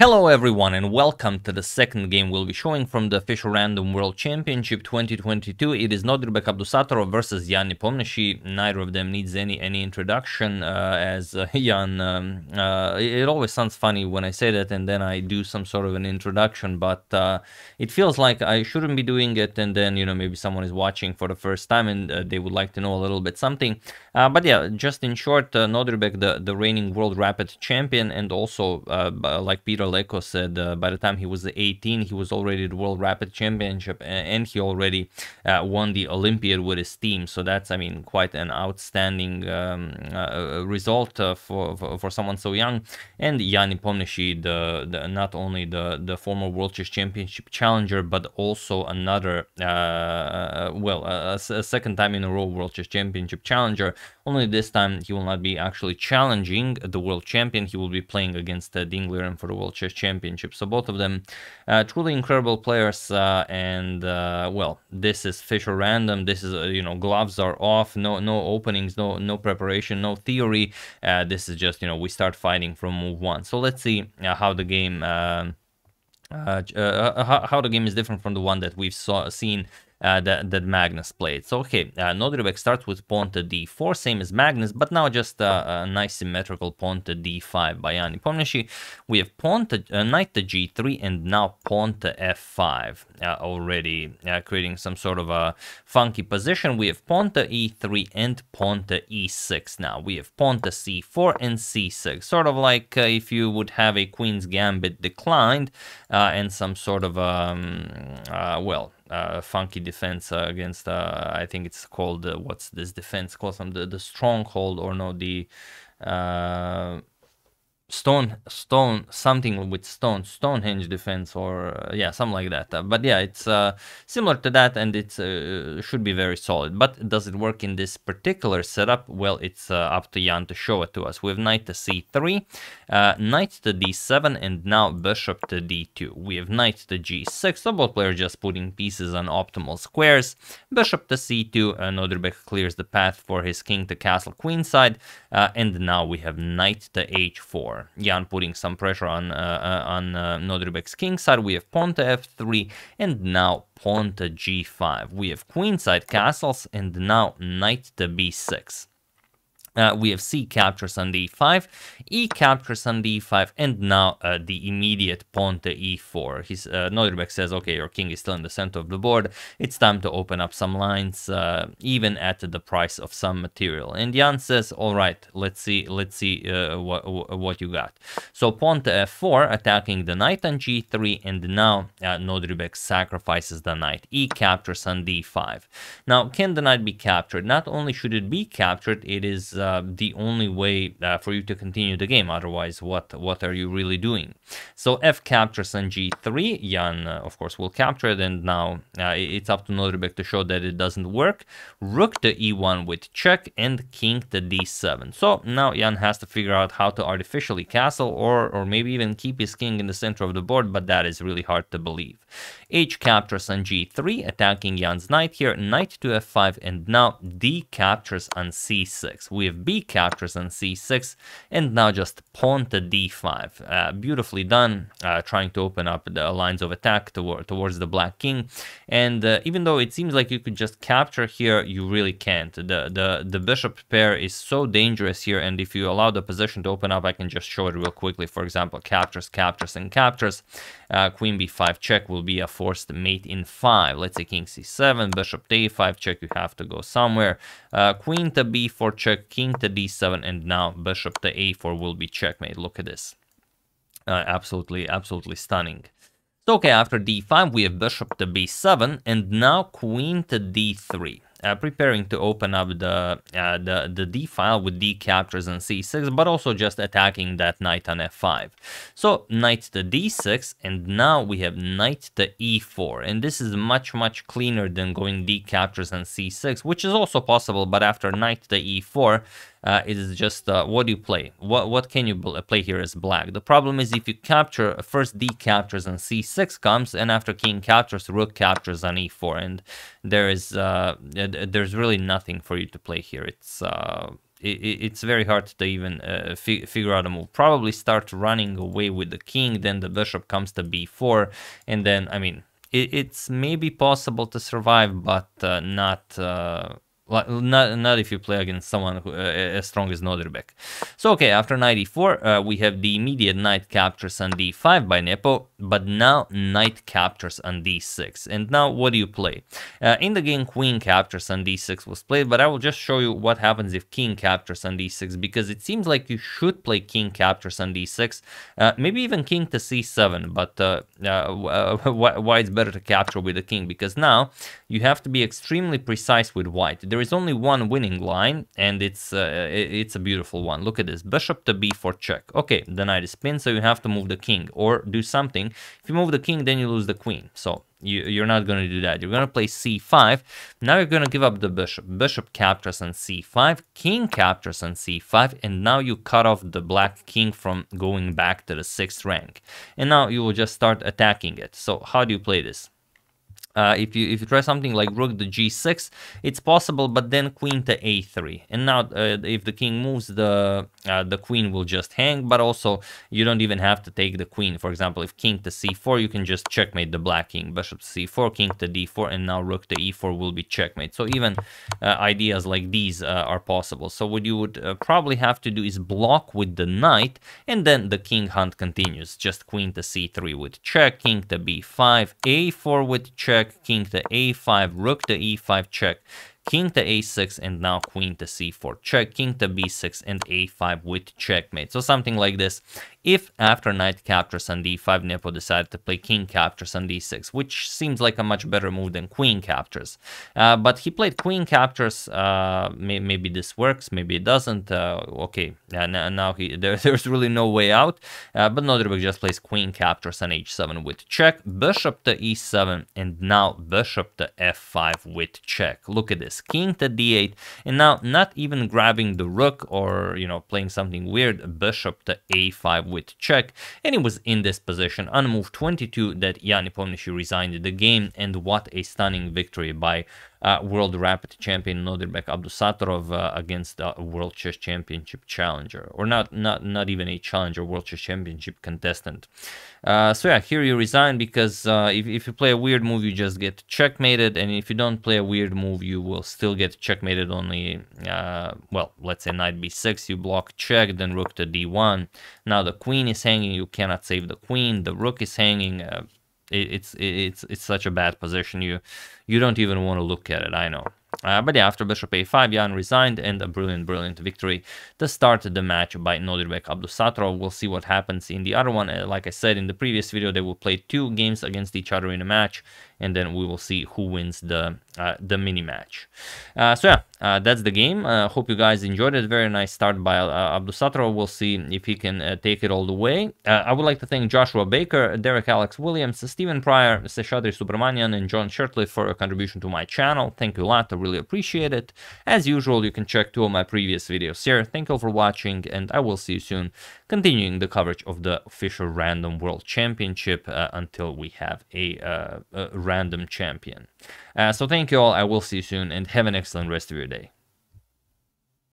Hello everyone and welcome to the second game we'll be showing from the Fischer Random World Championship 2022. It is Nodirbek Abdusattorov versus Jan Nepomniachtchi. Neither of them needs any introduction as Jan... it always sounds funny when I say that and then I do some sort of an introduction, but it feels like I shouldn't be doing it, and then, you know, maybe someone is watching for the first time and they would like to know a little bit something. But yeah, just in short, Nodirbek, the reigning world rapid champion, and also like Peter Leko said, by the time he was 18, he was already the World Rapid Championship, and he already won the Olympiad with his team. So that's, I mean, quite an outstanding result for someone so young. And Jan Nepomniachtchi, not only the former World Chess Championship challenger, but also another, a second time in a row World Chess Championship challenger. Only this time he will not be actually challenging the world champion. He will be playing against Dinglieren for the World Chess Championship. So both of them truly incredible players. Well, this is Fischer Random. This is you know, gloves are off. No openings. No preparation. No theory. This is just, you know, we start fighting from move one. So let's see how the game how the game is different from the one that we've seen that Magnus played. So okay, Nodirbek starts with pawn to d4, same as Magnus, but now just a nice symmetrical pawn to d5 by Jan Nepomniachtchi. We have pawn to knight to g3 and now pawn to f5, already creating some sort of a funky position. We have pawn to e3 and pawn to e6. Now we have pawn to c4 and c6, sort of like if you would have a queen's gambit declined and some sort of funky defense against I think it's called what's this defense called, the stronghold, or no, the Stonehenge defense, or yeah, something like that. But yeah, it's similar to that, and it's should be very solid. But does it work in this particular setup? Well, it's up to Jan to show it to us. We have knight to c3, knight to d7, and now bishop to d2. We have knight to g6, so both players just putting pieces on optimal squares. Bishop to c2, Nodirbek clears the path for his king to castle queenside, and now we have knight to h4. Jan putting some pressure on Nodirbek's king side. We have pawn to f3 and now pawn to g5. We have queenside castles and now knight to b6. We have c captures on d5, e captures on d5, and now the immediate pawn to e4. Nodirbek says, okay, your king is still in the center of the board. It's time to open up some lines, even at the price of some material. And Jan says, all right, let's see what you got. So pawn to f4, attacking the knight on g3, and now Nodirbek sacrifices the knight. E captures on d5. Now, can the knight be captured? Not only should it be captured, it is the only way for you to continue the game. Otherwise, what are you really doing? So f captures on g3. Jan, of course, will capture it, and now it's up to Nodirbek to show that it doesn't work. Rook to e1 with check, and king to d7. So now Jan has to figure out how to artificially castle, or maybe even keep his king in the center of the board, but that is really hard to believe. H captures on g3, attacking Jan's knight here. Knight to f5, and now d captures on c6. We have b captures on c6, and now just pawn to d5. Beautifully done, trying to open up the lines of attack towards the black king. And even though it seems like you could just capture here, you really can't. The bishop pair is so dangerous here, and if you allow the position to open up, I can just show it real quickly. For example, captures, captures, and captures. Queen b5 check will be a forced mate in 5. Let's say king c7, bishop to a5 check, you have to go somewhere. Queen to b4 check, king to d7, and now bishop to a4 will be checkmate. Look at this. Absolutely stunning. So okay, after d5 we have bishop to b7, and now queen to d3. Preparing to open up the d file with d captures on c6, but also just attacking that knight on f5. So knight to d6, and now we have knight to e4, and this is much cleaner than going d captures on c6, which is also possible. But after knight to e4, it is just what do you play? What can you play here as black? The problem is if you capture, first d captures on c6 comes, and after king captures, rook captures on e4, and there's really nothing for you to play here. It's it's very hard to even figure out a move. Probably start running away with the king, then the bishop comes to b4, and then, I mean, it's maybe possible to survive, but not if you play against someone who, as strong as Nodirbek. So okay, after knight e4, we have the immediate knight captures on d5 by Nepo, but now knight captures on d6. And now what do you play? In the game, queen captures on d6 was played, but I will just show you what happens if king captures on d6, because it seems like you should play king captures on d6, maybe even king to c7, but why it's better to capture with the king? Because now you have to be extremely precise with white. There is only one winning line, and it's a beautiful one. Look at this, bishop to b4 check. Okay, the knight is pinned, so you have to move the king or do something. If you move the king, then you lose the queen. So you're not going to do that. You're going to play c5. Now you're going to give up the bishop. Bishop captures on c5, king captures on c5, and now you cut off the black king from going back to the 6th rank. And now you will just start attacking it. So how do you play this? If you try something like rook to g6, it's possible, but then queen to a3. And now if the king moves, the queen will just hang, but also you don't even have to take the queen. For example, if king to c4, you can just checkmate the black king. Bishop to c4, king to d4, and now rook to e4 will be checkmate. So even ideas like these are possible. So what you would probably have to do is block with the knight, and then the king hunt continues. Just queen to c3 with check, king to b5, a4 with check, king to a5, rook to e5 check, king to a6, and now queen to c4 check, king to b6, and a5 with checkmate. So something like this. If after knight captures on d5, Nepo decided to play king captures on d6, which seems like a much better move than queen captures. But he played queen captures. Maybe this works, maybe it doesn't. Okay, now there's really no way out. But Nodirbek just plays queen captures on h7 with check, bishop to e7, and now bishop to f5 with check. Look at this, king to d8, and now not even grabbing the rook or, you know, playing something weird, bishop to a5 with check, and he was in this position on move 22 that Nepomniachtchi resigned the game. And what a stunning victory by world rapid champion Nodirbek Abdusattorov against a world chess championship challenger, or not even a challenger, world chess championship contestant. So yeah, here you resign because if you play a weird move, you just get checkmated, and if you don't play a weird move, you will still get checkmated. Only well, let's say knight b6, you block check, then rook to d1. Now the queen is hanging, you cannot save the queen. The rook is hanging. It's such a bad position. You don't even want to look at it, I know. But yeah, after bishop a5, Jan resigned, and a brilliant victory to start the match by Nodirbek Abdusattorov. We'll see what happens in the other one. Like I said in the previous video, they will play 2 games against each other in a match, and then we will see who wins the mini match. So yeah, that's the game. Hope you guys enjoyed it. Very nice start by Abdusattorov. We'll see if he can take it all the way. I would like to thank Joshua Baker, Derek Alex Williams, Stephen Pryor, Seshadri Subramanian, and John Shirtley for a contribution to my channel. Thank you a lot. I really appreciate it. As usual, you can check 2 of my previous videos here. Thank you all for watching, and I will see you soon, continuing the coverage of the Fischer Random World Championship until we have a random champion. So thank you all. I will see you soon, and have an excellent rest of your day.